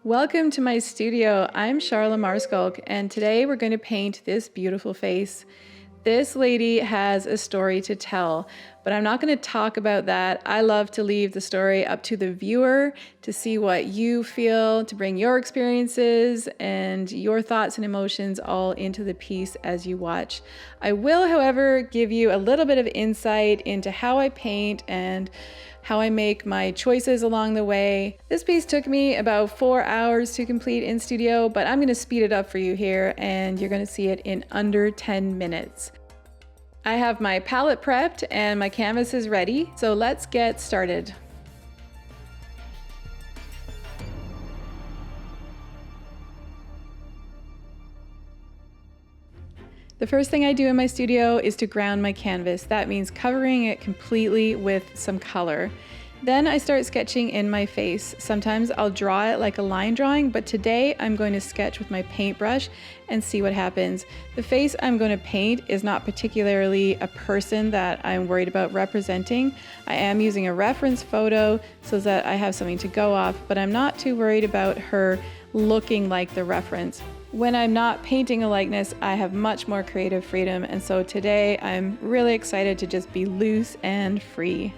Welcome to my studio. I'm Charla Maarschalk, and today we're going to paint this beautiful face. This lady has a story to tell, but I'm not going to talk about that. I love to leave the story up to the viewer to see what you feel, to bring your experiences and your thoughts and emotions all into the piece as you watch. I will, however, give you a little bit of insight into how I paint and how I make my choices along the way. This piece took me about 4 hours to complete in studio, but I'm gonna speed it up for you here and you're gonna see it in under 10 minutes. I have my palette prepped and my canvas is ready, so let's get started. The first thing I do in my studio is to ground my canvas. That means covering it completely with some color. Then I start sketching in my face. Sometimes I'll draw it like a line drawing, but today I'm going to sketch with my paintbrush and see what happens. The face I'm going to paint is not particularly a person that I'm worried about representing. I am using a reference photo so that I have something to go off, but I'm not too worried about her looking like the reference. When I'm not painting a likeness, I have much more creative freedom, and so today I'm really excited to just be loose and free.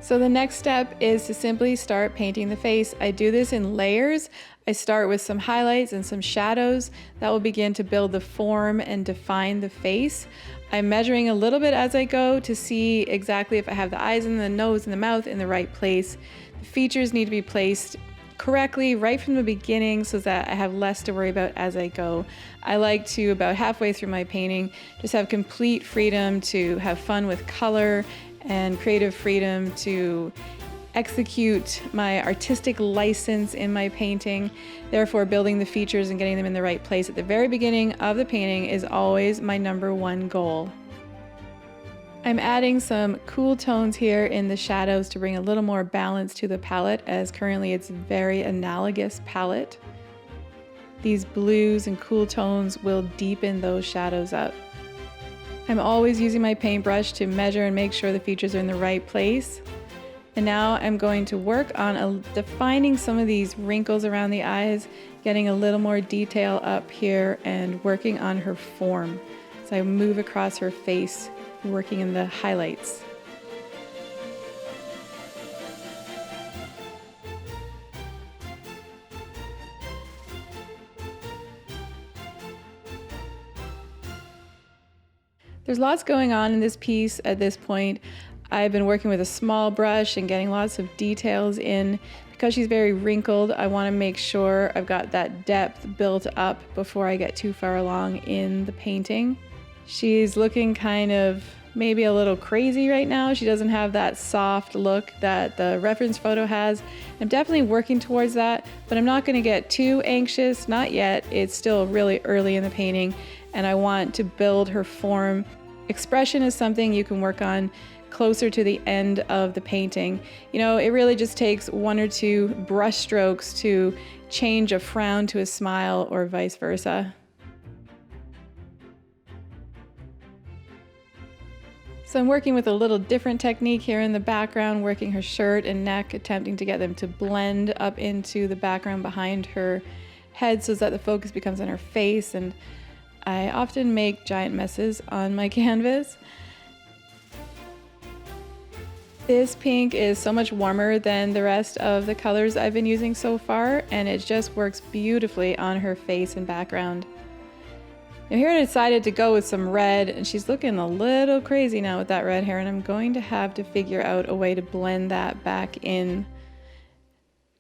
So the next step is to simply start painting the face. I do this in layers. I start with some highlights and some shadows that will begin to build the form and define the face. I'm measuring a little bit as I go to see exactly if I have the eyes and the nose and the mouth in the right place. The features need to be placed correctly right from the beginning so that I have less to worry about as I go. I like to, about halfway through my painting, just have complete freedom to have fun with color and creative freedom to execute my artistic license in my painting. Therefore, building the features and getting them in the right place at the very beginning of the painting is always my #1 goal. I'm adding some cool tones here in the shadows to bring a little more balance to the palette, as currently it's a very analogous palette. These blues and cool tones will deepen those shadows up. I'm always using my paintbrush to measure and make sure the features are in the right place. And now I'm going to work on defining some of these wrinkles around the eyes, getting a little more detail up here and working on her form. So I move across her face, working in the highlights. There's lots going on in this piece at this point. I've been working with a small brush and getting lots of details in. Because she's very wrinkled, I want to make sure I've got that depth built up before I get too far along in the painting. She's looking kind of maybe a little crazy right now. She doesn't have that soft look that the reference photo has. I'm definitely working towards that, but I'm not going to get too anxious, not yet. It's still really early in the painting, and I want to build her form. Expression is something you can work on closer to the end of the painting. You know, it really just takes 1 or 2 brush strokes to change a frown to a smile or vice versa. So I'm working with a little different technique here in the background, working her shirt and neck, attempting to get them to blend up into the background behind her head so that the focus becomes on her face. And I often make giant messes on my canvas. This pink is so much warmer than the rest of the colors I've been using so far, and it just works beautifully on her face and background. Now here I decided to go with some red, and she's looking a little crazy now with that red hair, and I'm going to have to figure out a way to blend that back in,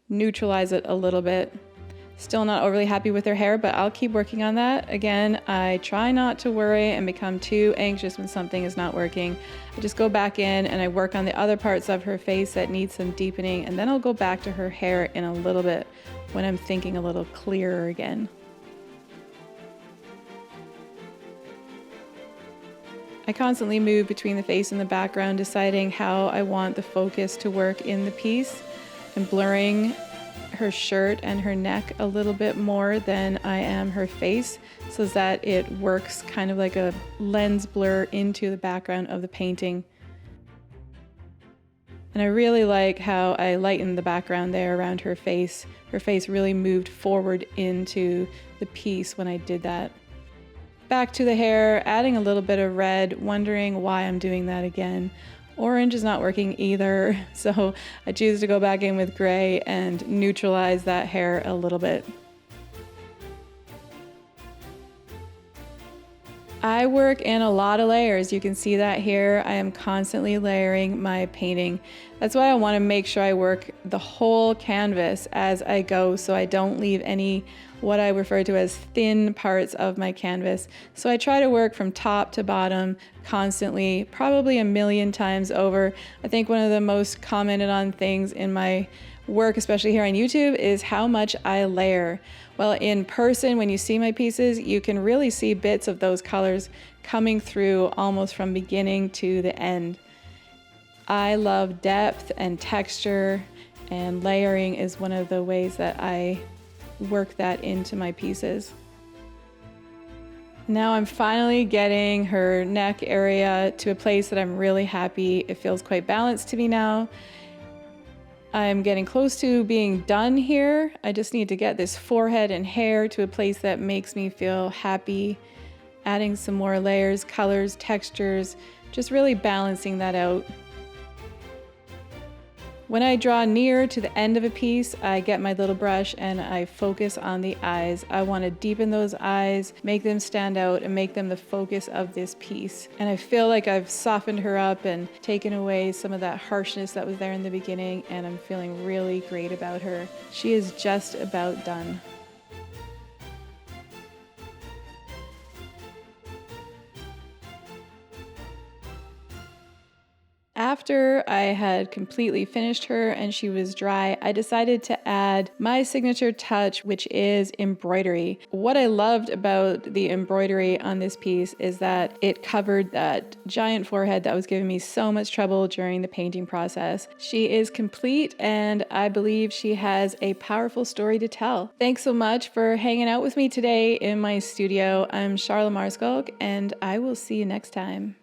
neutralize it a little bit. Still not overly happy with her hair, but I'll keep working on that. Again, I try not to worry and become too anxious when something is not working. I just go back in and I work on the other parts of her face that need some deepening, and then I'll go back to her hair in a little bit when I'm thinking a little clearer again. I constantly move between the face and the background, deciding how I want the focus to work in the piece. I'm blurring her shirt and her neck a little bit more than I am her face, so that it works kind of like a lens blur into the background of the painting. And I really like how I lightened the background there around her face. Her face really moved forward into the piece when I did that. Back to the hair, adding a little bit of red, wondering why I'm doing that again. Orange is not working either, so I choose to go back in with gray and neutralize that hair a little bit. I work in a lot of layers. You can see that here. I am constantly layering my painting. That's why I want to make sure I work the whole canvas as I go, so I don't leave any what I refer to as thin parts of my canvas. So I try to work from top to bottom constantly, probably a million times over. I think one of the most commented on things in my work, especially here on YouTube, is how much I layer. Well, in person, when you see my pieces, you can really see bits of those colors coming through almost from beginning to the end. I love depth and texture, and layering is one of the ways that I work that into my pieces. Now I'm finally getting her neck area to a place that I'm really happy. It feels quite balanced to me now. I'm getting close to being done here. I just need to get this forehead and hair to a place that makes me feel happy. Adding some more layers, colors, textures, just really balancing that out. When I draw near to the end of a piece, I get my little brush and I focus on the eyes. I want to deepen those eyes, make them stand out, and make them the focus of this piece. And I feel like I've softened her up and taken away some of that harshness that was there in the beginning, and I'm feeling really great about her. She is just about done. After I had completely finished her and she was dry, I decided to add my signature touch, which is embroidery. What I loved about the embroidery on this piece is that it covered that giant forehead that was giving me so much trouble during the painting process. She is complete, and I believe she has a powerful story to tell. Thanks so much for hanging out with me today in my studio. I'm Charla Maarschalk, and I will see you next time.